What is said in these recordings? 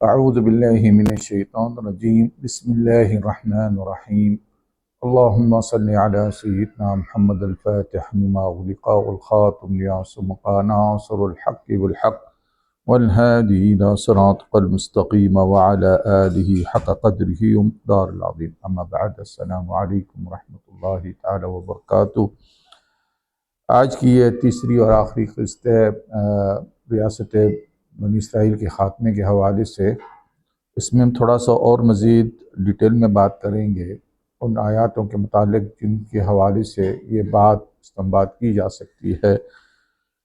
اعوذ باللہ من الشیطان الرجیم بسم اللہ الرحمن الرحیم اللہم صلی علی سیدنا محمد الفاتح لما اغلق والخاتم لما سبق ناصر الحق بالحق والہادی الی صراطک المستقیم وعلی آلہ حق قدرہ ومقدار العظیم اما بعد السلام علیکم ورحمۃ اللہ تعالی وبرکاتہ۔ آج کی یہ تیسری اور آخری قسط ہے ریاست بنی اسرائیل کے خاتمے کے حوالے سے۔ اس میں ہم تھوڑا سا اور مزید ڈیٹیل میں بات کریں گے ان آیاتوں کے متعلق جن کے حوالے سے یہ بات استنباط کی جا سکتی ہے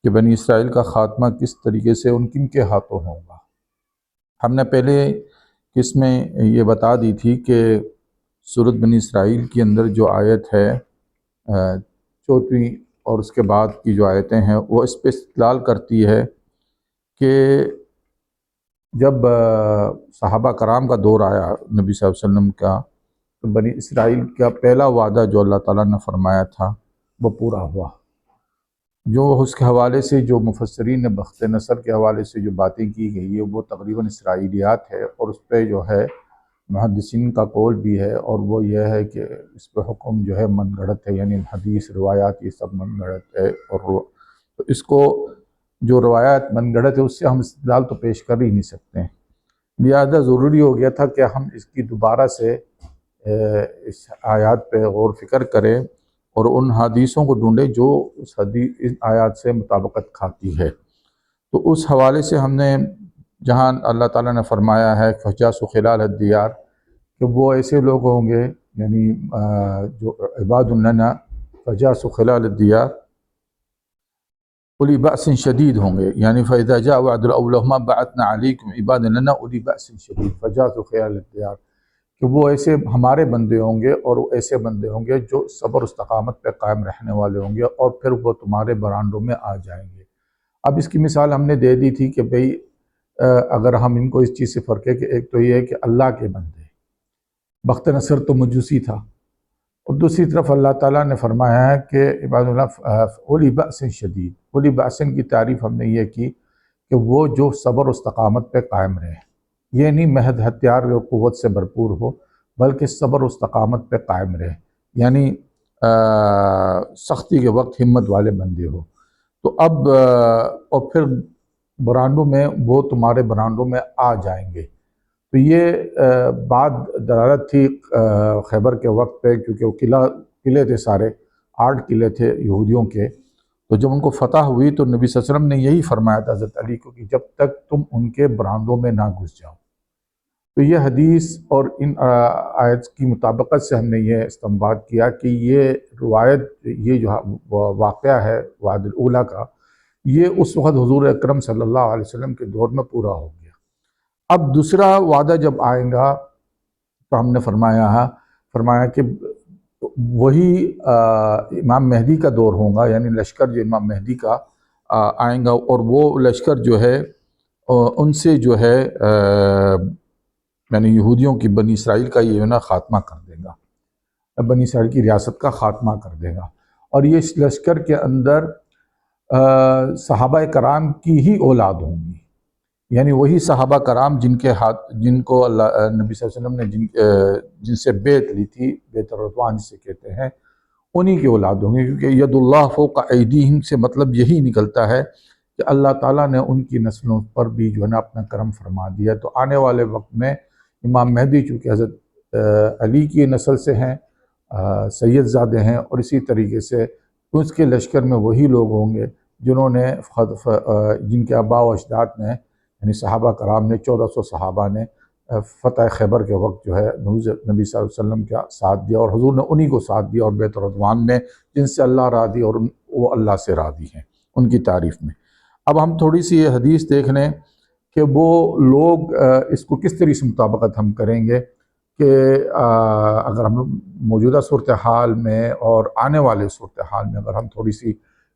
کہ بنی اسرائیل کا خاتمہ کس طریقے سے ان کن کے ہاتھوں ہوگا۔ ہم نے پہلے اس میں یہ بتا دی تھی کہ سورۃ بنی اسرائیل کے اندر جو آیت ہے 4ویں اور اس کے بعد کی جو آیتیں ہیں وہ اس پہ استدلال کرتی ہے کہ جب صحابہ کرام کا دور آیا نبی صلی اللہ علیہ وسلم کا، تو بنی اسرائیل کا پہلا وعدہ جو اللہ تعالیٰ نے فرمایا تھا وہ پورا ہوا۔ جو اس کے حوالے سے جو مفسرین نے بخت نصر کے حوالے سے جو باتیں کی گئی ہے وہ تقریباً اسرائیلیات ہے، اور اس پہ جو ہے محدثین کا قول بھی ہے، اور وہ یہ ہے کہ اس پہ حکم جو ہے من گھڑت ہے، یعنی حدیث روایات یہ سب من گھڑت ہے، اور تو اس کو جو روایات من گھڑت ہے اس سے ہم استدلال تو پیش کر ہی نہیں سکتے ہیں، لہذا ضروری ہو گیا تھا کہ ہم اس کی دوبارہ سے اس آیات پہ غور فکر کریں اور ان حدیثوں کو ڈھونڈیں جو اس آیات سے مطابقت کھاتی ہے۔ تو اس حوالے سے ہم نے جہاں اللہ تعالیٰ نے فرمایا ہے فَجَاسُوا خِلَالَ الدِّيَارِ کہ وہ ایسے لوگ ہوں گے، یعنی جو عباد لنا فَجَاسُوا خِلَالَ الدِّيَارِ اولی بأس شدید ہوں گے، یعنی فَإِذَا جَاءَ وَعْدُ الْأَوْلَهُمَا بَعَثْنَا عَلَيْكُمْ عِبَادًا لَنَا اولی بأس شدید فَجَاسُوا خِلَالَ الدِّيَارِ کہ وہ ایسے ہمارے بندے ہوں گے، اور وہ ایسے بندے ہوں گے جو صبر و استقامت پہ قائم رہنے والے ہوں گے، اور پھر وہ تمہارے برانڈوں میں آ جائیں گے۔ اب اس کی مثال ہم نے دے دی تھی کہ بھئی اگر ہم ان کو اس چیز سے فرق ہے کہ ایک تو یہ ہے کہ اللہ کے بندے، بخت نصر تو مجوسی تھا، اور دوسری طرف اللہ تعالیٰ نے فرمایا ہے کہ عباد اللہ اولی بأس شدید، اولی بأس کی تعریف ہم نے یہ کی کہ وہ جو صبر و استقامت پہ قائم رہے، یہ نہیں محض ہتھیار و قوت سے بھرپور ہو بلکہ صبر و استقامت پہ قائم رہے، یعنی سختی کے وقت ہمت والے بندے ہو۔ تو اب اور پھر برانڈوں میں وہ تمہارے برانڈوں میں آ جائیں گے۔ تو یہ بات دلالت تھی خیبر کے وقت پہ، کیونکہ وہ قلعے تھے، سارے 8 قلعے تھے یہودیوں کے، تو جب ان کو فتح ہوئی تو نبی صلی اللہ علیہ وسلم نے یہی فرمایا تھا حضرت علی کو کہ جب تک تم ان کے برانڈوں میں نہ گھس جاؤ۔ تو یہ حدیث اور ان آیت کی مطابقت سے ہم نے یہ استنباط کیا کہ یہ روایت، یہ جو واقعہ ہے وعد الاولیٰ کا، یہ اس وقت حضور اکرم صلی اللہ علیہ وسلم کے دور میں پورا ہو گیا۔ اب دوسرا وعدہ جب آئے گا تو ہم نے فرمایا کہ وہی امام مہدی کا دور ہوگا، یعنی لشکر جو امام مہدی کا آئیں گا، اور وہ لشکر جو ہے ان سے جو ہے یعنی یہودیوں کی بنی اسرائیل کا یہ نا خاتمہ کر دے گا، بنی اسرائیل کی ریاست کا خاتمہ کر دے گا، اور یہ اس لشکر کے اندر صحابہ کرام کی ہی اولاد ہوں گی، یعنی وہی صحابہ کرام جن کو اللہ نبی صلی اللہ علیہ وسلم نے جن سے بیعت لی تھی، بیعت الرضوان جسے کہتے ہیں، انہی کی اولاد ہوں گے، کیونکہ ید اللہ فوق ایدیہم سے مطلب یہی نکلتا ہے کہ اللہ تعالیٰ نے ان کی نسلوں پر بھی جو ہے نا اپنا کرم فرما دیا۔ تو آنے والے وقت میں امام مہدی چونکہ حضرت علی کی نسل سے ہیں، سید زادے ہیں، اور اسی طریقے سے اس کے لشکر میں وہی لوگ ہوں گے جنہوں نے جن کے آباء و اجداد نے، یعنی صحابہ کرام نے، 1400 صحابہ نے فتح خیبر کے وقت جو ہے نبی صلی اللہ علیہ وسلم کا ساتھ دیا، اور حضور نے انہی کو ساتھ دیا، اور بیعت الرضوان میں جن سے اللہ راضی اور وہ اللہ سے راضی ہیں، ان کی تعریف میں۔ اب ہم تھوڑی سی یہ حدیث دیکھ لیں کہ وہ لوگ اس کو کس طرح سے مطابقت ہم کریں گے کہ اگر ہم موجودہ صورتحال میں اور آنے والے صورتحال میں اگر ہم تھوڑی سی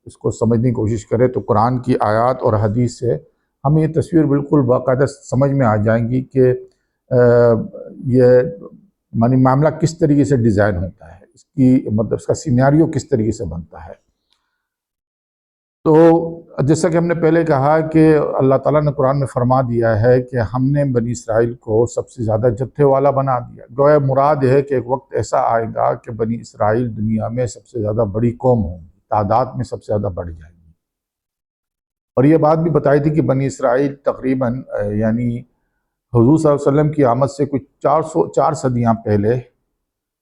اس کو سمجھنے کی کوشش کریں تو قرآن کی آیات اور حدیث سے ہمیں یہ تصویر بالکل باقاعدہ سمجھ میں آ جائیں گی کہ یہ معاملہ کس طریقے سے ڈیزائن ہوتا ہے، اس کی مطلب اس کا سیناریو کس طریقے سے بنتا ہے۔ تو جیسا کہ ہم نے پہلے کہا کہ اللہ تعالیٰ نے قرآن میں فرما دیا ہے کہ ہم نے بنی اسرائیل کو سب سے زیادہ جتھے والا بنا دیا۔ گویا مراد ہے کہ ایک وقت ایسا آئے گا کہ بنی اسرائیل دنیا میں سب سے زیادہ بڑی قوم ہوں گی، تعداد میں سب سے زیادہ بڑھ جائے گی۔ اور یہ بات بھی بتائی تھی کہ بنی اسرائیل تقریباً یعنی حضور صلی اللہ علیہ وسلم کی آمد سے کچھ 4 صدیاں پہلے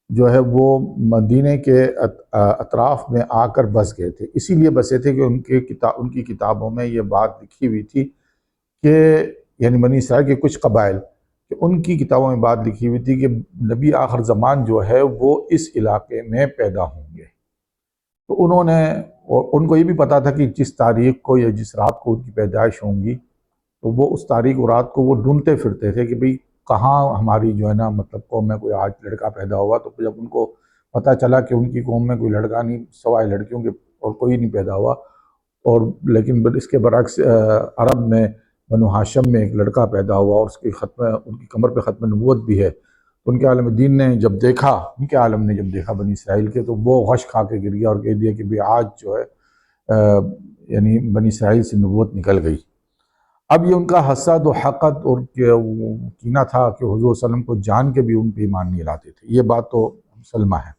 جو ہے وہ مدینے کے اطراف میں آ کر بس گئے تھے۔ اسی لیے بسے تھے کہ ان کی کتابوں میں یہ بات لکھی ہوئی تھی کہ یعنی بنی اسرائیل کے کچھ قبائل، کہ ان کی کتابوں میں بات لکھی ہوئی تھی کہ نبی آخر زمان جو ہے وہ اس علاقے میں پیدا ہوں گے۔ تو انہوں نے، اور ان کو یہ بھی پتا تھا کہ جس تاریخ کو یا جس رات کو ان کی پیدائش ہوں گی، تو وہ اس تاریخ و رات کو وہ ڈھونڈتے پھرتے تھے کہ بھئی کہاں ہماری جو ہے نا مطلب قوم میں کوئی آج لڑکا پیدا ہوا۔ تو جب ان کو پتہ چلا کہ ان کی قوم میں کوئی لڑکا نہیں سوائے لڑکیوں کے اور کوئی نہیں پیدا ہوا، اور لیکن اس کے برعکس عرب میں بنو ہاشم میں ایک لڑکا پیدا ہوا اور ان کی کمر پہ ختم نبوت بھی ہے، تو ان کے عالم دین نے جب دیکھا، ان کے عالم نے جب دیکھا بنی اسرائیل کے، تو وہ غش کھا کے گر گیا اور کہہ دیا کہ بھئی آج جو ہے یعنی بنی اسرائیل سے نبوت نکل گئی۔ اب یہ ان کا حسد و حقد اور کینہ تھا کہ حضور صلی اللہ علیہ وسلم کو جان کے بھی ان پہ ایمان نہیں لاتے تھے۔ یہ بات تو مسلمہ ہے،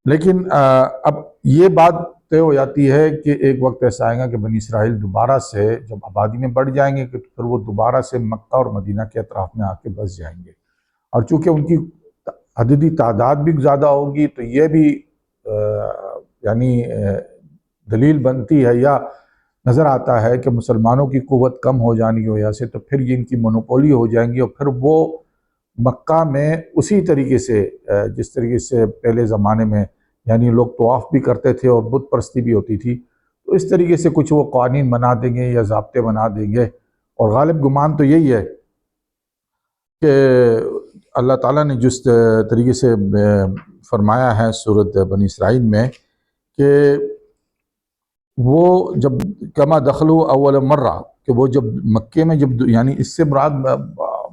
لیکن اب یہ بات طے ہو جاتی ہے کہ ایک وقت ایسا آئے گا کہ بنی اسرائیل دوبارہ سے جب آبادی میں بڑھ جائیں گے کہ پھر وہ دوبارہ سے مکہ اور مدینہ کے اطراف میں آ کے بس جائیں گے، اور چونکہ ان کی عددی تعداد بھی زیادہ ہوگی تو یہ بھی یعنی دلیل بنتی ہے یا نظر آتا ہے کہ مسلمانوں کی قوت کم ہو جانے کی وجہ سے تو پھر یہ ان کی مونوپولی ہو جائیں گی، اور پھر وہ مکہ میں اسی طریقے سے جس طریقے سے پہلے زمانے میں یعنی لوگ طواف بھی کرتے تھے اور بت پرستی بھی ہوتی تھی، تو اس طریقے سے کچھ وہ قوانین بنا دیں گے یا ضابطے بنا دیں گے۔ اور غالب گمان تو یہی ہے کہ اللہ تعالیٰ نے جس طریقے سے فرمایا ہے سورۃ بنی اسرائیل میں کہ وہ جب کما دخلوا اول مرہ، کہ وہ جب مکے میں جب یعنی اس سے مراد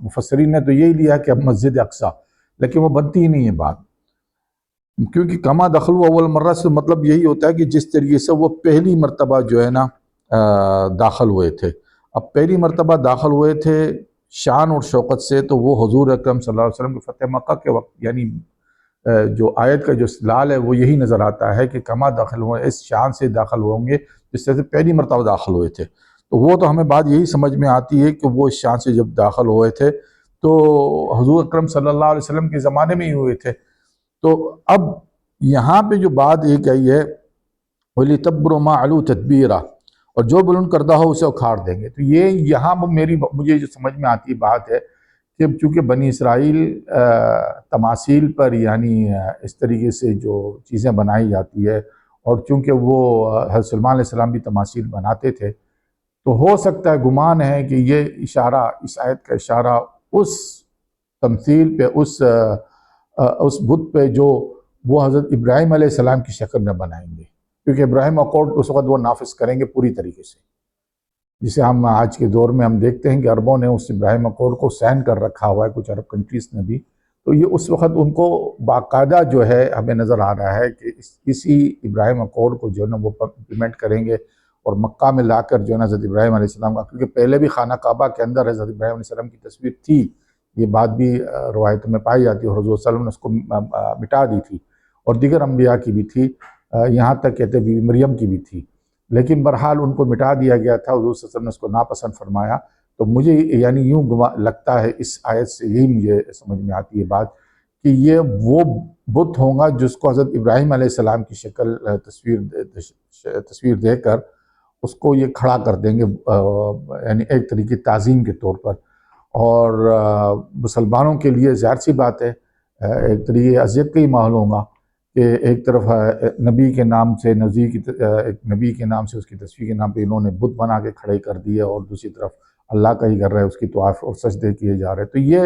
مفسرین نے تو یہی لیا کہ اب مسجد اقصیٰ، لیکن وہ بنتی ہی نہیں ہے بات، کیونکہ کما دخلوا اول مرہ سے مطلب یہی ہوتا ہے کہ جس طریقے سے وہ پہلی مرتبہ جو ہے نا داخل ہوئے تھے۔ اب پہلی مرتبہ داخل ہوئے تھے شان اور شوقت سے، تو وہ حضور اکرم صلی اللہ علیہ وسلم کے فتح مکہ کے وقت، یعنی جو آیت کا جو استدلال ہے وہ یہی نظر آتا ہے کہ کما داخل ہوئے، اس شان سے داخل ہوں گے جس طرح سے پہلی مرتبہ داخل ہوئے تھے۔ تو وہ تو ہمیں بات یہی سمجھ میں آتی ہے کہ وہ اس شان سے جب داخل ہوئے تھے تو حضور اکرم صلی اللہ علیہ وسلم کے زمانے میں ہی ہوئے تھے۔ تو اب یہاں پہ جو بات ایک آئی ہے وَلِتَبْرُ مَا عَلُوا تَتْبِيرًا، اور جو بلند کردہ ہو اسے اکھاڑ دیں گے۔ تو یہ یہاں مجھے جو سمجھ میں آتی بات ہے کہ چونکہ بنی اسرائیل تماثیل پر یعنی اس طریقے سے جو چیزیں بنائی جاتی ہے، اور چونکہ وہ حضرت سلیمان علیہ السلام بھی تماثیل بناتے تھے، تو ہو سکتا ہے گمان ہے کہ یہ اشارہ، اس آیت کا اشارہ اس تمثیل پہ، اس بت پہ جو وہ حضرت ابراہیم علیہ السلام کی شکل میں بنائیں گے، کیونکہ ابراہیم اکارڈ اس وقت وہ نافذ کریں گے پوری طریقے سے، جسے ہم آج کے دور میں ہم دیکھتے ہیں کہ عربوں نے اس ابراہیم اکارڈ کو سائن کر رکھا ہوا ہے، کچھ عرب کنٹریز نے بھی، تو یہ اس وقت ان کو باقاعدہ جو ہے ہمیں نظر آ رہا ہے کہ اسی ابراہیم اکارڈ کو جو ہے نا وہ امپلیمنٹ کریں گے، اور مکہ میں لا کر جو ہے نا حضرت ابراہیم علیہ السلام کا، کیونکہ پہلے بھی خانہ کعبہ کے اندر حضرت ابراہیم علیہ السلام کی تصویر تھی، یہ بات بھی روایتوں میں پائی جاتی ہے، اور حضور صلی اللہ علیہ وسلم نے اس کو مٹا دی تھی، اور دیگر انبیاء کی بھی تھی، یہاں تک کہتے بھی مریم کی بھی تھی، لیکن بہرحال ان کو مٹا دیا گیا تھا، حضور صلی اللہ علیہ وسلم نے اس کو ناپسند فرمایا۔ تو مجھے یعنی یوں لگتا ہے اس آیت سے یہی مجھے سمجھ میں آتی ہے بات کہ یہ وہ بت ہوں گا جس کو حضرت ابراہیم علیہ السلام کی شکل تصویر دے کر اس کو یہ کھڑا کر دیں گے، یعنی ایک طریقے تعظیم کے طور پر، اور مسلمانوں کے لیے ظاہر سی بات ہے ایک طریقے اذیت کا ہی ماحول ہوگا کہ ایک طرف نبی کے نام سے ایک نبی کے نام سے اس کی تصویر کے نام پہ انہوں نے بت بنا کے کھڑے کر دیے، اور دوسری طرف اللہ کا ہی کر رہے، اس کی طواف اور سجدے کیے جا رہے، تو یہ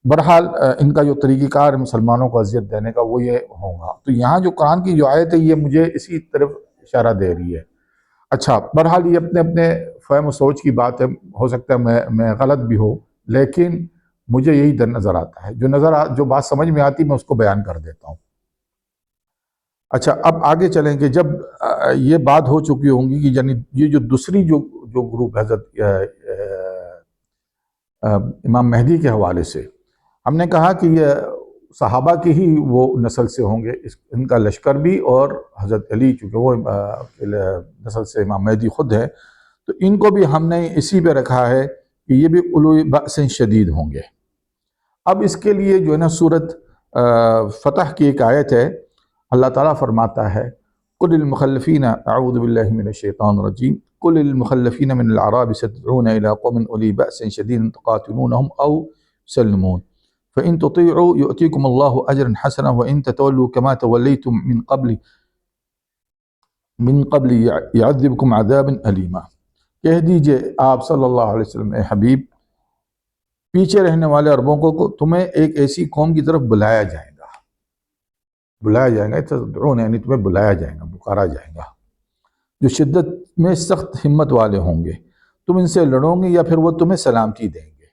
بہرحال ان کا جو طریقہ کار مسلمانوں کو اذیت دینے کا وہ یہ ہوگا۔ تو یہاں جو قرآن کی جو آیت ہے یہ مجھے اسی طرف اشارہ دے رہی ہے۔ اچھا، بہرحال یہ اپنے اپنے فہم و سوچ کی بات ہے، ہو سکتا ہے میں غلط بھی ہوں، لیکن مجھے یہی نظر آتا ہے، جو بات سمجھ میں آتی میں اس کو بیان کر دیتا ہوں۔ اچھا، اب آگے چلیں کہ جب یہ بات ہو چکی ہوں گی کہ یعنی یہ جو دوسری جو گروپ حضرت امام مہدی کے حوالے سے ہم نے کہا کہ یہ صحابہ کی ہی وہ نسل سے ہوں گے، ان کا لشکر بھی، اور حضرت علی چونکہ وہ نسل سے امام مہدی خود ہے، تو ان کو بھی ہم نے اسی پہ رکھا ہے کہ یہ بھی اولو بأس شدید ہوں گے۔ اب اس کے لیے جو ہے نا سورت فتح کی ایک آیت ہے، اللہ تعالیٰ فرماتا ہے قل المخلفین اعوذ باللہ من الشیطان الرجیم قل المخلفین من الاعراب ستدعون الى قوم اولی بأس شدید تقاتلونهم او يسلمون فإن تطيعوا يؤتيكم الله أجرا حسنا وإن تتولوا كما توليتم من قبل يعذبكم عذابا أليما۔ کہہ دیجئے آپ صلی اللہ علیہ وسلم اے حبیب، پیچھے رہنے والے عربوں کو تمہیں ایک ایسی قوم کی طرف بلایا جائے گا، تدعون یعنی تمہیں بلایا جائے گا، پکارا جائے گا، جو شدت میں سخت ہمت والے ہوں گے، تم ان سے لڑو گے یا پھر وہ تمہیں سلامتی دیں گے،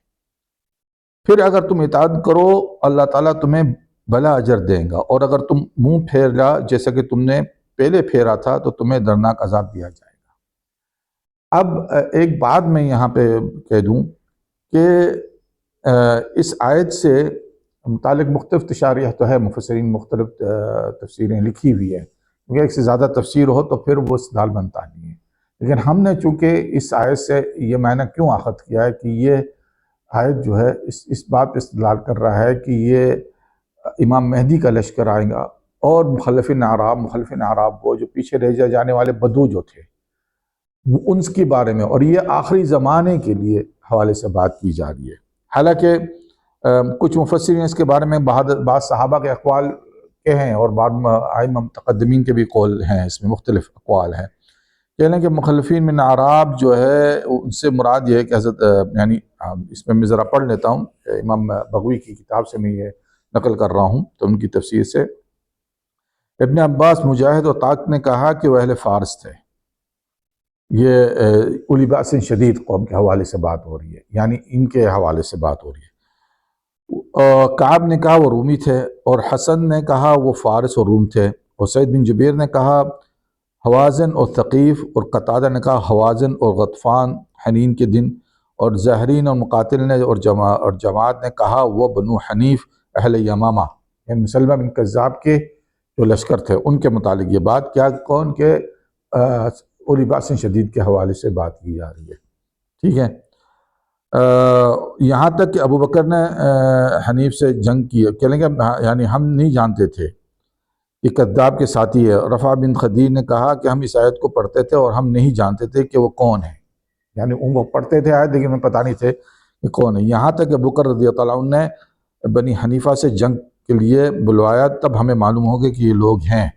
پھر اگر تم اطاعت کرو اللہ تعالیٰ تمہیں بھلا اجر دیں گا، اور اگر تم منہ پھیرا جیسا کہ تم نے پہلے پھیرا تھا تو تمہیں دردناک عذاب دیا جائے گا۔ اب ایک بات میں یہاں پہ کہہ دوں کہ اس آیت سے متعلق مختلف تشاریح تو ہے، مفسرین مختلف تفسیریں لکھی ہوئی ہے، کیونکہ ایک سے زیادہ تفسیر ہو تو پھر وہ استدلال بنتا نہیں ہے، لیکن ہم نے چونکہ اس آیت سے یہ معنی کیوں اخذ کیا ہے کہ یہ آیت جو ہے اس بات پہ استدلال کر رہا ہے کہ یہ امام مہدی کا لشکر آئے گا، اور مخلفین اعراب وہ جو پیچھے رہ جانے والے بدو جو تھے ان کے بارے میں، اور یہ آخری زمانے کے لیے حوالے سے بات کی جا رہی ہے۔ حالانکہ کچھ مفسرین اس کے بارے میں بعض صحابہ کے اقوال کے ہیں، اور بعض ائمہ متقدمین کے بھی قول ہیں، اس میں مختلف اقوال ہیں، کہہ لیں کہ مخلفین من اعراب جو ہے ان سے مراد یہ ہے کہ حضرت یعنی اس میں ذرا پڑھ لیتا ہوں، امام بغوی کی کتاب سے میں یہ نقل کر رہا ہوں تو ان کی تفسیر سے، ابن عباس، مجاہد اور طاق نے کہا کہ وہ اہل فارس تھے، یہ اولی بأس شدید قوم کے حوالے سے بات ہو رہی ہے، یعنی ان کے حوالے سے بات ہو رہی ہے۔ کعب نے کہا وہ رومی تھے، اور حسن نے کہا وہ فارس اور روم تھے، اور سعید بن جبیر نے کہا حوازن اور ثقیف، اور قتادہ نے کہا حوازن اور غطفان حنین کے دن، اور زہرین اور مقاتل نے اور جماعت نے کہا وہ بنو حنیف اہل یمامہ، یعنی مسلمہ بن کذاب کے جو لشکر تھے ان کے متعلق یہ بات کیا کون کے اولی بأس شدید کے حوالے سے بات کی جا رہی ہے، ٹھیک ہے۔ یہاں تک کہ ابو بکر نے حنیف سے جنگ کی، کہہ لیں گے یعنی ہم نہیں جانتے تھے کہ کذاب کے ساتھی ہے۔ رفع بن خدیر نے کہا کہ ہم اس آیت کو پڑھتے تھے اور ہم نہیں جانتے تھے کہ وہ کون ہے، یعنی ان کو پڑھتے تھے آیت لیکن ہمیں پتہ نہیں تھے کہ کون ہے، یہاں تک کہ ابو بکر رضی اللہ عنہ نے بنی حنیفہ سے جنگ کے لیے بلوایا، تب ہمیں معلوم ہو گیا کہ یہ لوگ ہیں۔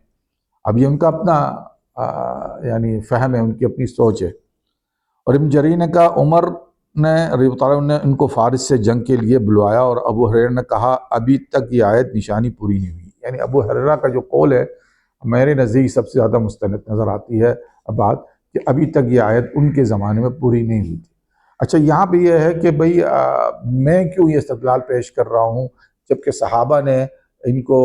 اب یہ ان کا اپنا یعنی فہم ہے، ان کی اپنی سوچ ہے۔ اور ابن جریر نے کہا عمر نے رضی اللہ عنہ نے ان کو فارس سے جنگ کے لیے بلوایا، اور ابو ہریرہ نے کہا ابھی تک یہ آیت نشانی پوری نہیں ہوئی، یعنی ابو ہریرہ کا جو قول ہے میرے نزدیک سب سے زیادہ مستند نظر آتی ہے بات کہ ابھی تک یہ آیت ان کے زمانے میں پوری نہیں ہوئی تھی۔ اچھا، یہاں پہ یہ ہے کہ بھئی میں کیوں یہ استدلال پیش کر رہا ہوں جبکہ صحابہ نے ان کو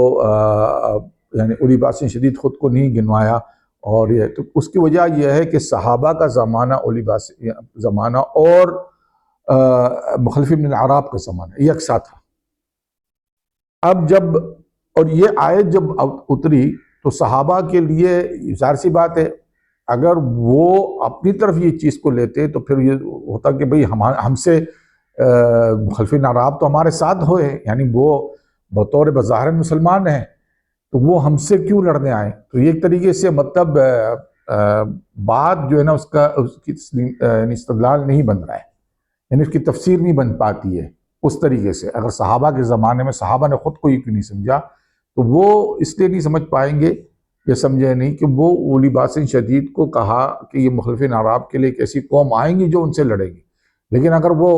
یعنی اولی بأس شدید خود کو نہیں گنوایا، اور یہ تو اس کی وجہ یہ ہے کہ صحابہ کا زمانہ اولی بأس زمانہ اور مخلفین من الاعراب کا زمانہ یکساں تھا۔ اب جب اور یہ آیت جب اتری تو صحابہ کے لیے ظاہر سی بات ہے اگر وہ اپنی طرف یہ چیز کو لیتے تو پھر یہ ہوتا کہ بھئی ہم سے مخلفین اعراب تو ہمارے ساتھ ہوئے، یعنی وہ بطور بظاہر مسلمان ہیں تو وہ ہم سے کیوں لڑنے آئے، تو یہ ایک طریقے سے مطلب بات جو ہے نا اس کی یعنی استدلال نہیں بن رہا ہے، یعنی اس کی تفسیر نہیں بن پاتی ہے اس طریقے سے۔ اگر صحابہ کے زمانے میں صحابہ نے خود کو یہ کیوں نہیں سمجھا تو وہ اس لیے نہیں سمجھ پائیں گے، یہ سمجھے نہیں کہ وہ اولی بأس شدید کو کہا کہ یہ مخلفین اعراب کے لیے ایک ایسی قوم آئیں گی جو ان سے لڑے گی، لیکن اگر وہ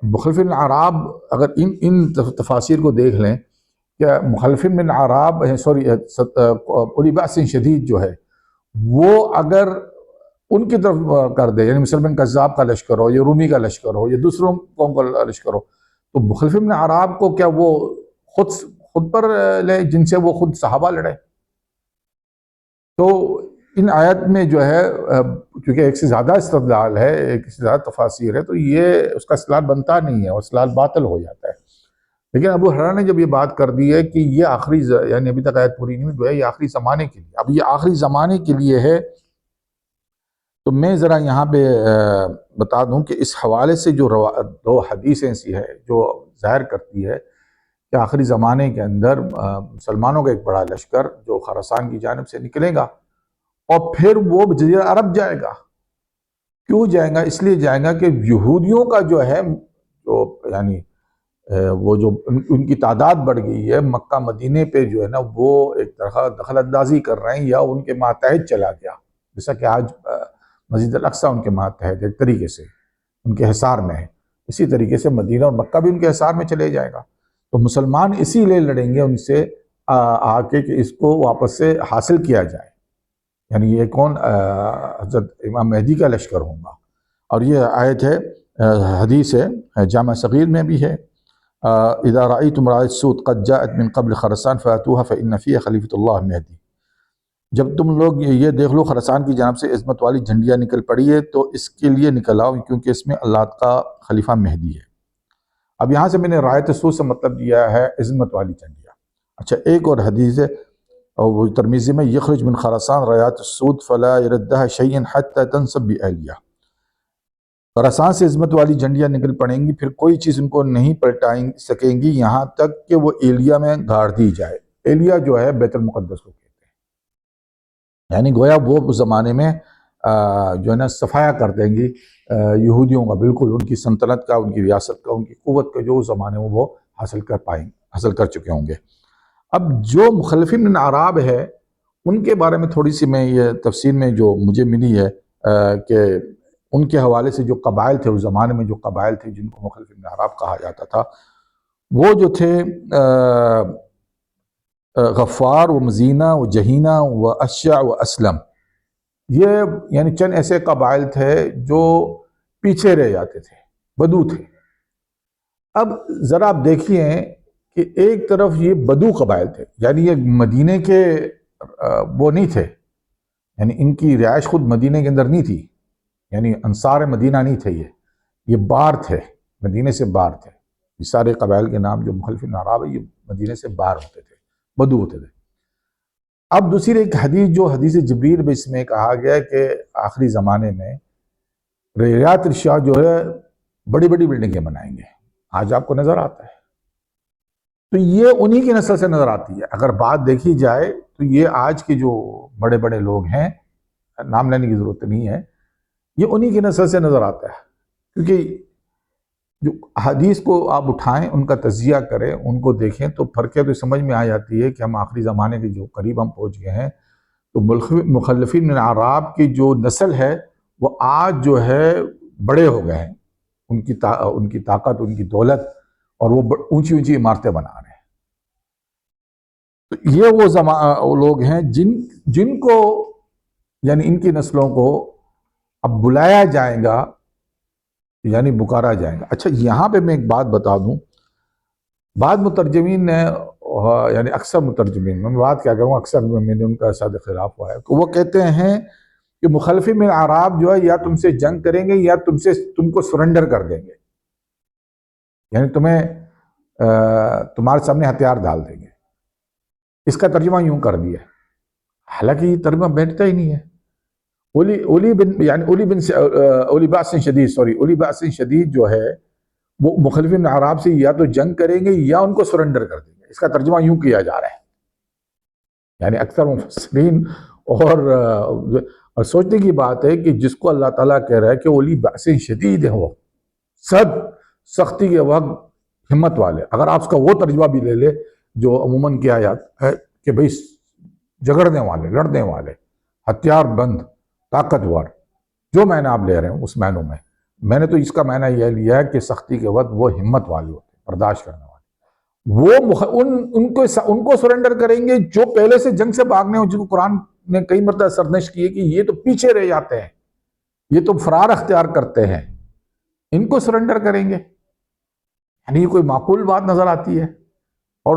مخلفین اعراب اگر ان تفاسیر کو دیکھ لیں کہ مخلفین من اعراب اولی بأس شدید جو ہے وہ اگر ان کی طرف کر دے، یعنی مسلم بن کذاب کا لشکر ہو یا رومی کا لشکر ہو یا دوسروں قوم کا لشکر ہو، تو مخلفین من اعراب کو کیا وہ خود پر لے جن سے وہ خود صحابہ لڑے؟ تو ان آیت میں جو ہے کیونکہ ایک سے زیادہ استدلال ہے، ایک سے زیادہ تفاسیر ہے، تو یہ اس کا استدلال بنتا نہیں ہے اور استدلال باطل ہو جاتا ہے۔ لیکن ابو ہریرہ نے جب یہ بات کر دی ہے کہ یہ آخری یعنی ابھی تک آیت پوری نہیں ہوئی، جو ہے یہ آخری زمانے کے لیے، اب یہ آخری زمانے کے لیے ہے، تو میں ذرا یہاں پہ بتا دوں کہ اس حوالے سے جو دو حدیثیں ایسی ہے جو ظاہر کرتی ہے کہ آخری زمانے کے اندر مسلمانوں کا ایک بڑا لشکر جو خراسان کی جانب سے نکلے گا اور پھر وہ جزیرہ عرب جائے گا۔ کیوں جائے گا؟ اس لیے جائے گا کہ یہودیوں کا جو ہے جو یعنی وہ جو ان کی تعداد بڑھ گئی ہے، مکہ مدینے پہ جو ہے نا وہ ایک طرح دخل اندازی کر رہے ہیں یا ان کے ماتحت چلا گیا، جیسا کہ آج مسجد الاقصیٰ ان کے ماتحت ایک طریقے سے ان کے حصار میں ہے، اسی طریقے سے مدینہ اور مکہ بھی ان کے حصار میں چلے جائے گا۔ تو مسلمان اسی لیے لڑیں گے ان سے آ کے کہ اس کو واپس سے حاصل کیا جائے، یعنی یہ کون؟ حضرت امام مہدی کا لشکر ہوگا۔ اور یہ آیت ہے، حدیث ہے، جامع صغیر میں بھی ہے، اذا رأيتم راية السود قد جاءت من قبل خراسان فاتوها فإن فيها خلیفۃ اللہ مہدی، جب تم لوگ یہ دیکھ لو خراسان کی جانب سے عظمت والی جھنڈیاں نکل پڑی ہے تو اس کے لیے نکل آؤ کیونکہ اس میں اللہ کا خلیفہ مہدی ہے۔ اب یہاں سے میں نے رایت السود سے مطلب دیا ہے عظمت والی جھنڈیاں۔ اچھا، ایک اور حدیث ہے اور وہ ترمذی میں، یخرج من خراسان رایات السود فلا يردها شيئا حتى تنصب بأهلها، خراسان سے عظمت والی جھنڈیاں نکل پڑیں گی، پھر کوئی چیز ان کو نہیں پلٹائیں سکیں گی یہاں تک کہ وہ ایلیا میں گاڑ دی جائے۔ ایلیا جو ہے بیت المقدس کو کہتے ہیں، یعنی گویا وہ اس زمانے میں جو ہے نا صفایا کر دیں گی یہودیوں کا، بالکل ان کی سلطنت کا، ان کی ریاست کا، ان کی قوت کا جو اس زمانے میں وہ حاصل کر چکے ہوں گے۔ اب جو مخلفین من اعراب ہے ان کے بارے میں تھوڑی سی میں یہ تفسیر میں جو مجھے ملی ہے کہ ان کے حوالے سے جو قبائل تھے اس زمانے میں، جو قبائل تھے جن کو مخلفین من اعراب کہا جاتا تھا، وہ جو تھے غفار و مزینہ و جہینہ و اشع و اسلم، یہ یعنی چند ایسے قبائل تھے جو پیچھے رہ جاتے تھے، بدو تھے۔ اب ذرا آپ دیکھیے کہ ایک طرف یہ بدو قبائل تھے، یعنی یہ مدینے کے وہ نہیں تھے، یعنی ان کی رہائش خود مدینے کے اندر نہیں تھی، یعنی انصار مدینہ نہیں تھے، یہ بار تھے، مدینے سے بار تھے۔ یہ سارے قبائل کے نام جو مخلفین اعراب ہے یہ مدینے سے بار ہوتے تھے، بدو ہوتے تھے۔ اب دوسری ایک حدیث جو حدیث جبریل میں اس میں کہا گیا ہے کہ آخری زمانے میں ریات الشاہ جو ہے بڑی بڑی بلڈنگیں بنائیں گے، آج آپ کو نظر آتا ہے، تو یہ انہی کی نسل سے نظر آتی ہے۔ اگر بات دیکھی جائے تو یہ آج کے جو بڑے بڑے لوگ ہیں، نام لینے کی ضرورت نہیں ہے، یہ انہی کی نسل سے نظر آتا ہے، کیونکہ جو حدیث کو آپ اٹھائیں، ان کا تجزیہ کریں، ان کو دیکھیں تو فرقیں تو سمجھ میں آ جاتی ہے کہ ہم آخری زمانے کے جو قریب ہم پہنچ گئے ہیں، تو مخلفین من اعراب کی جو نسل ہے وہ آج جو ہے بڑے ہو گئے ہیں، ان کی طاقت، ان کی دولت، اور وہ اونچی اونچی عمارتیں بنا رہے ہیں۔ تو یہ وہ لوگ ہیں جن کو یعنی ان کی نسلوں کو اب بلایا جائے گا، یعنی پکارا جائے گا۔ اچھا، یہاں پہ میں ایک بات بتا دوں، بعض مترجمین نے یعنی اکثر مترجمین، میں بات کیا کروں، اکثر میں نے ان کا ساتھ خلاف ہوا ہے، کہ وہ کہتے ہیں کہ مخلفین من اعراب جو ہے یا تم سے جنگ کریں گے یا تم کو سرنڈر کر دیں گے، یعنی تمہارے سامنے ہتھیار ڈال دیں گے۔ اس کا ترجمہ یوں کر دیا، حالانکہ یہ ترجمہ بیٹھتا ہی نہیں ہے۔ اولی بأس شدید جو ہے وہ مخلفین اعراب سے یا تو جنگ کریں گے یا ان کو سرنڈر کر دیں گے، اس کا ترجمہ یوں کیا جا رہا ہے۔ یعنی اکثر مفسرین اور سوچنے کی بات ہے کہ جس کو اللہ تعالیٰ کہہ رہا ہے کہ اولی بأس شدید ہے، وہ سختی کے وقت ہمت والے، اگر آپ اس کا وہ ترجمہ بھی لے لے جو عموماً کیا جاتا ہے کہ بھئی جھگڑنے والے، لڑنے والے، ہتھیار بند، طاقتور، جو معنی آپ لے رہے ہیں اس معنوں میں نے تو اس کا معنی یہ لیا ہے کہ سختی کے وقت وہ ہمت والے ہوتے ہیں، برداشت کرنے والے، وہ ان کو سرنڈر کریں گے جو پہلے سے جنگ سے بھاگنے ہوں، جن کو قرآن نے کئی مرتبہ سرزنش کی ہے کہ یہ تو پیچھے رہ جاتے ہیں، یہ تو فرار اختیار کرتے ہیں، ان کو سرنڈر کریں گے، یعنی یہ کوئی معقول بات نظر آتی ہے؟ اور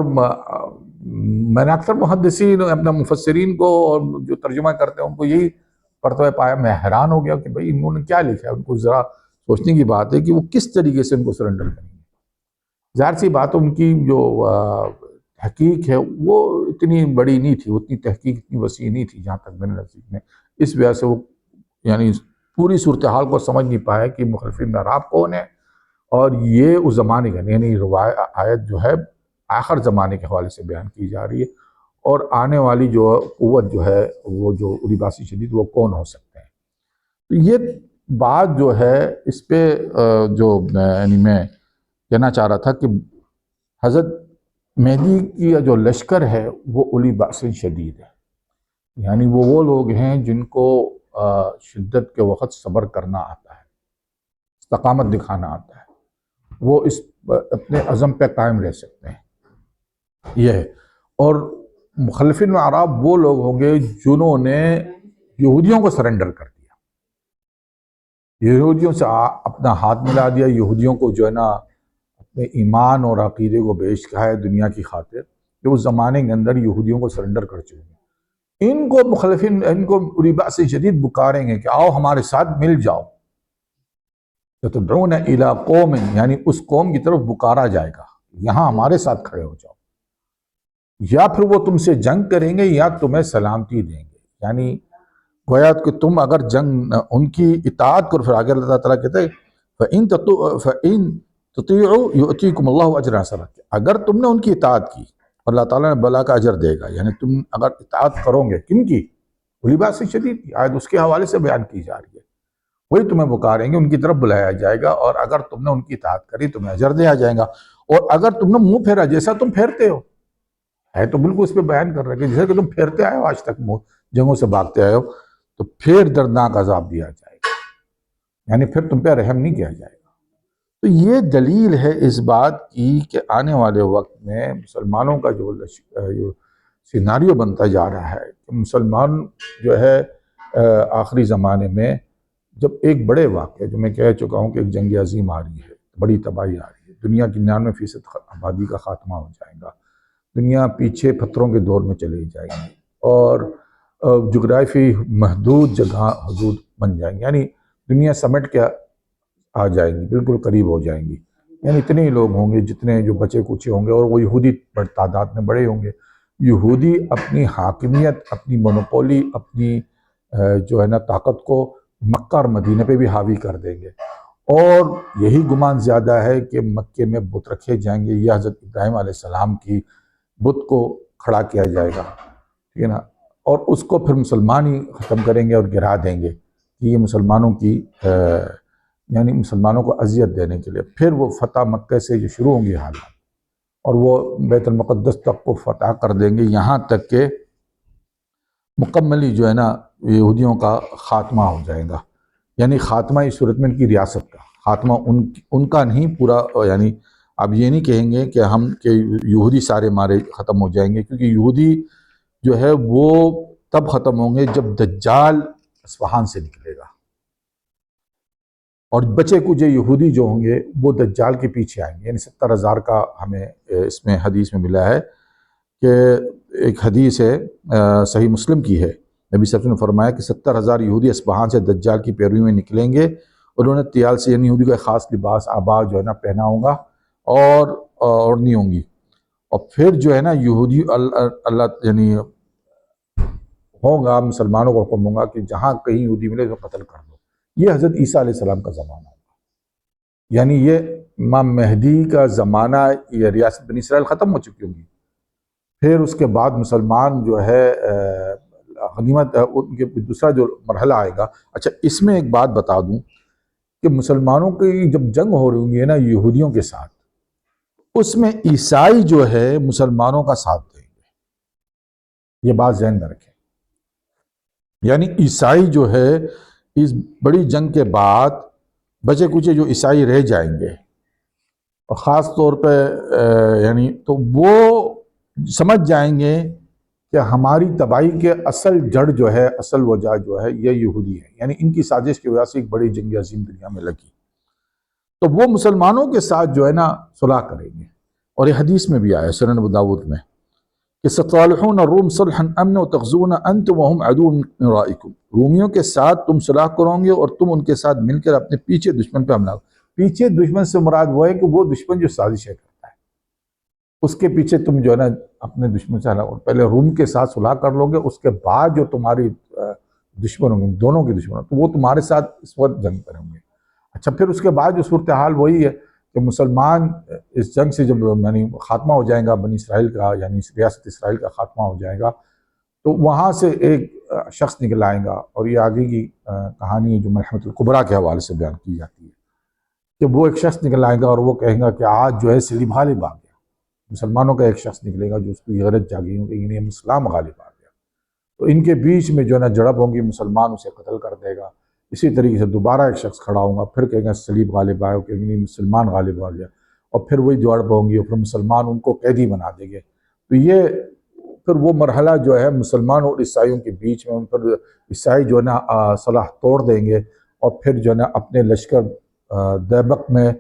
میں نے اکثر محدثین اپنا مفسرین کو اور جو ترجمہ کرتے ہیں ان کو یہی پڑھتے ہوئے پایا، میں حیران ہو گیا کہ بھئی انہوں نے کیا لکھا ہے۔ ان کو ذرا سوچنے کی بات ہے کہ وہ کس طریقے سے ان کو سرنڈر کریں گے۔ ظاہر سی بات ہے ان کی جو تحقیق ہے وہ اتنی بڑی نہیں تھی، اتنی تحقیق اتنی وسیع نہیں تھی جہاں تک میرے نزدیک میں، اس وجہ سے وہ یعنی پوری صورتحال کو سمجھ نہیں پایا کہ مخالفین معراب کون ہے، اور یہ اس زمانے کا یعنی آیت جو ہے آخر زمانے کے حوالے سے بیان کی جا رہی ہے، اور آنے والی جو قوت جو ہے وہ جو اولی باسی شدید وہ کون ہو سکتے ہیں۔ تو یہ بات جو ہے اس پہ جو یعنی میں کہنا چاہ رہا تھا کہ حضرت مہدی کی جو لشکر ہے وہ اولی باس شدید ہے، یعنی وہ لوگ ہیں جن کو شدت کے وقت صبر کرنا آتا ہے، استقامت دکھانا آتا ہے، وہ اس اپنے عزم پہ قائم رہ سکتے ہیں، یہ ہے۔ اور مخالفین اعراب وہ لوگ ہوں گے جنہوں نے یہودیوں کو سرنڈر کر دیا، یہودیوں سے اپنا ہاتھ ملا دیا، یہودیوں کو جو ہے نا اپنے ایمان اور عقیدے کو بیچ کا ہے دنیا کی خاطر، کہ اس زمانے کے اندر یہودیوں کو سرنڈر کر چکے ہیں۔ ان کو مخالفین ان کو اولی باس شدید بکاریں گے کہ آؤ ہمارے ساتھ مل جاؤ، تدعون الی قوم، یعنی اس قوم کی طرف بکارا جائے گا، یہاں ہمارے ساتھ کھڑے ہو جاؤ، یا پھر وہ تم سے جنگ کریں گے یا تمہیں سلامتی دیں گے، یعنی گویا کہ تم اگر جنگ ان کی اطاعت کرو، پھر آگے اللہ تعالیٰ کہتے ہیں فَإِن تُطِيعُوا يُؤْتِيكُمُ اللَّهُ أَجْرًا حَسَنًا، اگر تم نے ان کی اطاعت کی اللہ تعالیٰ نے بلا کا اجر دے گا، یعنی تم اگر اطاعت کرو گے کن کی؟ اولی باس شدید کی آیت اس کے حوالے سے بیان کی جا رہی ہے، وہی تمہیں بکاریں گے، ان کی طرف بلایا جائے گا، اور اگر تم نے ان کی اطاعت کری تمہیں اجر دیا جائے گا، اور اگر تم نے منہ پھیرا جیسا تم پھیرتے ہو، ہے تو بالکل اس پہ بیان کر رہے کہ جیسے کہ تم پھیرتے آئے ہو آج تک، جنگوں سے بھاگتے آئے ہو، تو پھر دردناک عذاب دیا جائے گا، یعنی پھر تم پہ رحم نہیں کیا جائے گا۔ تو یہ دلیل ہے اس بات کی کہ آنے والے وقت میں مسلمانوں کا جو سیناریو بنتا جا رہا ہے کہ مسلمان جو ہے آخری زمانے میں جب ایک بڑے واقعے جو میں کہہ چکا ہوں کہ ایک جنگ عظیم آ رہی ہے، بڑی تباہی آ رہی ہے، دنیا کی 99% آبادی کا خاتمہ ہو جائے گا، دنیا پیچھے پتھروں کے دور میں چلی جائے گی، اور جغرافی محدود جگہ حدود بن جائیں گی، یعنی دنیا سمٹ کے آ جائے گی، بالکل قریب ہو جائیں گی، یعنی اتنے ہی لوگ ہوں گے جتنے جو بچے کچے ہوں گے، اور وہ یہودی تعداد میں بڑے ہوں گے، یہودی اپنی حاکمیت، اپنی مونوپولی، اپنی جو ہے نا طاقت کو مکہ اور مدینہ پہ بھی حاوی کر دیں گے، اور یہی گمان زیادہ ہے کہ مکے میں بت رکھے جائیں گے، یہ حضرت ابراہیم علیہ السلام کی بت کو کھڑا کیا جائے گا، ٹھیک ہے نا، اور اس کو پھر مسلمان ہی ختم کریں گے اور گرا دیں گے، کہ یہ مسلمانوں کی یعنی مسلمانوں کو اذیت دینے کے لیے، پھر وہ فتح مکہ سے جو شروع ہوں گی حالات، اور وہ بیت المقدس تک کو فتح کر دیں گے، یہاں تک کہ مکملی جو ہے نا یہودیوں کا خاتمہ ہو جائے گا، یعنی خاتمہ اس صورت میں ان کی ریاست کا خاتمہ، ان کا نہیں پورا، یعنی اب یہ نہیں کہیں گے کہ ہم کہ یہودی سارے مارے ختم ہو جائیں گے، کیونکہ یہودی جو ہے وہ تب ختم ہوں گے جب دجال اصفہان سے نکلے گا، اور بچے کچھ یہودی جو ہوں گے وہ دجال کے پیچھے آئیں گے، یعنی 70,000 کا ہمیں اس میں حدیث میں ملا ہے، کہ ایک حدیث ہے صحیح مسلم کی ہے، نبی صلی اللہ علیہ وسلم نے فرمایا کہ 70,000 یہودی اصفہان سے دجال کی پیروی میں نکلیں گے، اور انہوں نے تیال سے یعنی یہودی کا خاص لباس آبا جو ہے نا پہنا ہوگا، اور اوڑھنی ہوں گی، اور پھر جو ہے نا یہودی اللہ یعنی ہوگا، مسلمانوں کو حکم ہوگا کہ جہاں کہیں یہودی ملے تو قتل کر دو، یہ حضرت عیسیٰ علیہ السلام کا زمانہ ہوگا، یعنی یہ امام مہدی کا زمانہ، یہ ریاست بنی اسرائیل ختم ہو چکی ہوں گی، پھر اس کے بعد مسلمان جو ہے غنیمت ان کے دوسرا جو مرحلہ آئے گا۔ اچھا اس میں ایک بات بتا دوں کہ مسلمانوں کی جب جنگ ہو رہی ہوں گی نا یہودیوں کے ساتھ، اس میں عیسائی جو ہے مسلمانوں کا ساتھ دیں گے، یہ بات ذہن میں رکھیں، یعنی عیسائی جو ہے اس بڑی جنگ کے بعد بچے کچے جو عیسائی رہ جائیں گے، اور خاص طور پہ یعنی تو وہ سمجھ جائیں گے کہ ہماری تباہی کے اصل جڑ جو ہے، اصل وجہ جو ہے یہ یہودی ہے، یعنی ان کی سازش کی وجہ سے ایک بڑی جنگ عظیم دنیا میں لگی، تو وہ مسلمانوں کے ساتھ جو ہے نا صلح کریں گے، اور یہ حدیث میں بھی آیا سنن ابو داؤد میں کہ ستالحون الروم صلحا امن و تغزون انتم وهم عدو من ورائکم، رومیوں کے ساتھ تم صلح کرو گے اور تم ان کے ساتھ مل کر اپنے پیچھے دشمن پہ حملہ کرو۔ پیچھے دشمن سے مراد وہ ہے کہ وہ دشمن جو سازشیں کرتا ہے، اس کے پیچھے تم جو ہے نا اپنے دشمن سے حملہ کرو۔ پہلے روم کے ساتھ صلح کر لو گے، اس کے بعد جو تمہاری دشمن ہوں گے، دونوں کے دشمن، تو وہ تمہارے ساتھ اس وقت جنگ کریں گے۔ اچھا، پھر اس کے بعد جو صورتحال وہی ہے کہ مسلمان اس جنگ سے جب یعنی خاتمہ ہو جائے گا بنی اسرائیل کا، یعنی ریاست اسرائیل کا خاتمہ ہو جائے گا، تو وہاں سے ایک شخص نکل آئے گا، اور یہ آگے کی کہانی جو ملحمۃ الکبریٰ کے حوالے سے بیان کی جاتی ہے کہ وہ ایک شخص نکل آئے گا اور وہ کہے گا کہ آج جو ہے صلیب غالب آ گیا۔ مسلمانوں کا ایک شخص نکلے گا جو اس کی غیرت جاگی ہوں کہ یہ اسلام غالب آ گیا، تو ان کے بیچ میں جو ہے نا جھڑپ ہوں گی، مسلمان اسے قتل کر دے گا۔ اسی طریقے سے دوبارہ ایک شخص کھڑا ہوگا، پھر کہے گا صلیب غالب آئے، کہ نہیں مسلمان غالب آ گیا، اور پھر وہی جھڑپ ہوں گی اور پھر مسلمان ان کو قیدی بنا دیں گے۔ تو یہ پھر وہ مرحلہ جو ہے مسلمان اور عیسائیوں کے بیچ میں، ان پر عیسائی جو ہے نا صلح توڑ دیں گے، اور پھر جو ہے نا اپنے لشکر دیبق میں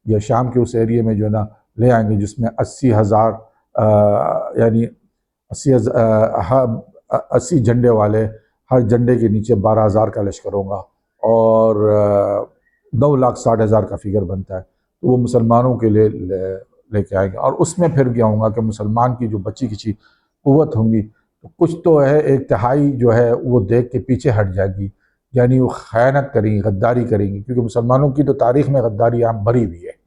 یا شام کے اس ایریے میں جو ہے نا لے آئیں گے، جس میں 80,000 یعنی 80 جھنڈے والے، ہر جھنڈے کے نیچے 12,000 کا لشکر ہوگا، اور 9,60,000 کا فگر بنتا ہے، تو وہ مسلمانوں کے لیے لے کے آئیں گے۔ اور اس میں پھر کیا ہوگا کہ مسلمان کی جو بچی کچی قوت ہوں گی، تو کچھ تو ہے، ایک تہائی جو ہے وہ دیکھ کے پیچھے ہٹ جائے گی، یعنی وہ خیانت کریں گی، غداری کریں گی، کیونکہ مسلمانوں کی تو تاریخ میں غداری عام بھری ہوئی ہے۔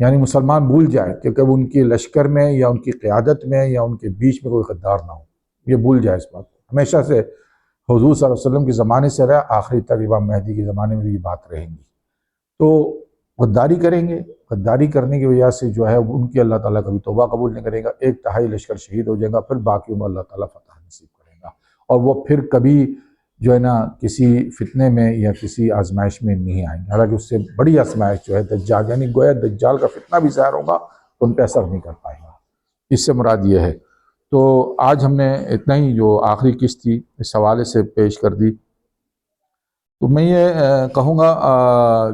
یعنی مسلمان بھول جائے کہ کب ان کی لشکر میں یا ان کی قیادت میں یا ان کے بیچ میں کوئی غدار نہ ہو، یہ بھول جائے اس بات کو۔ ہمیشہ سے حضور صلی اللہ علیہ وسلم کے زمانے سے رہا، آخری تک امام مہدی کے زمانے میں بھی یہ بات رہیں گی۔ تو غداری کریں گے، غداری کرنے کی وجہ سے جو ہے ان کی اللہ تعالیٰ کبھی توبہ قبول نہیں کرے گا، ایک تہائی لشکر شہید ہو جائے گا، پھر باقیوں میں اللہ تعالیٰ فتح نصیب کرے گا، اور وہ پھر کبھی جو ہے نا کسی فتنے میں یا کسی آزمائش میں نہیں آئیں گے۔ حالانکہ اس سے بڑی آزمائش جو ہے دجال، یعنی گویا دجال کا فتنہ بھی ظاہر ہوگا تو ان پہ اثر نہیں کر پائے گا۔ اس سے مراد یہ ہے۔ تو آج ہم نے اتنا ہی جو آخری قسط تھی اس حوالے سے پیش کر دی۔ تو میں یہ کہوں گا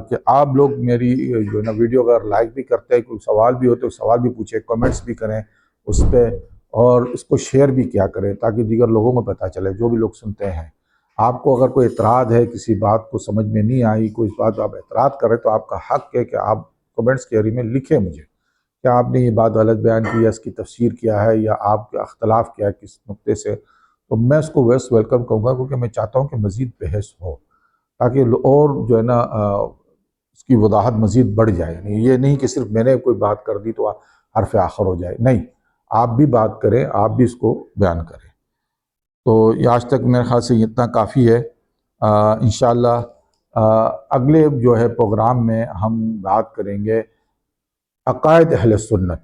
کہ آپ لوگ میری جو ہے نا ویڈیو اگر لائک بھی کرتے ہیں، کوئی سوال بھی ہوتے سوال بھی پوچھیں، کمنٹس بھی کریں اس پہ، اور اس کو شیئر بھی کیا کریں تاکہ دیگر لوگوں کو پتہ چلے جو بھی لوگ سنتے ہیں۔ آپ کو اگر کوئی اعتراض ہے، کسی بات کو سمجھ میں نہیں آئی، کوئی بات آپ اعتراض کریں، تو آپ کا حق ہے کہ آپ کمنٹس کے ذریعے میں لکھیں مجھے کہ آپ نے یہ بات غلط بیان کی ہے، اس کی تفسیر کیا ہے، یا آپ کا اختلاف کیا ہے کس نقطے سے، تو میں اس کو ویلکم کہوں گا، کیونکہ میں چاہتا ہوں کہ مزید بحث ہو، تاکہ اور جو ہے نا اس کی وضاحت مزید بڑھ جائے۔ یعنی یہ نہیں کہ صرف میں نے کوئی بات کر دی تو حرف آخر ہو جائے، نہیں، آپ بھی بات کریں، آپ بھی اس کو بیان کریں۔ تو یہ آج تک میرے خیال سے اتنا کافی ہے۔ انشاءاللہ اگلے جو ہے پروگرام میں ہم بات کریں گے عقائد اہل سنت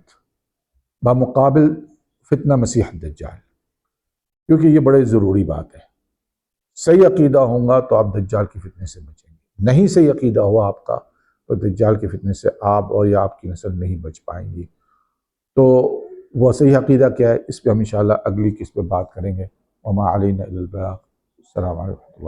بمقابل فتنہ مسیح الدجال، کیونکہ یہ بڑے ضروری بات ہے۔ صحیح عقیدہ ہوگا تو آپ دجال کی فتنے سے بچیں گے، نہیں صحیح عقیدہ ہوا آپ کا تو دجال کی فتنے سے آپ اور یا آپ کی نسل نہیں بچ پائیں گی۔ تو وہ صحیح عقیدہ کیا ہے، اس پہ ہم انشاءاللہ اگلی قسط پہ بات کریں گے۔ وما علینا الا البلاغ۔ السلام علیکم۔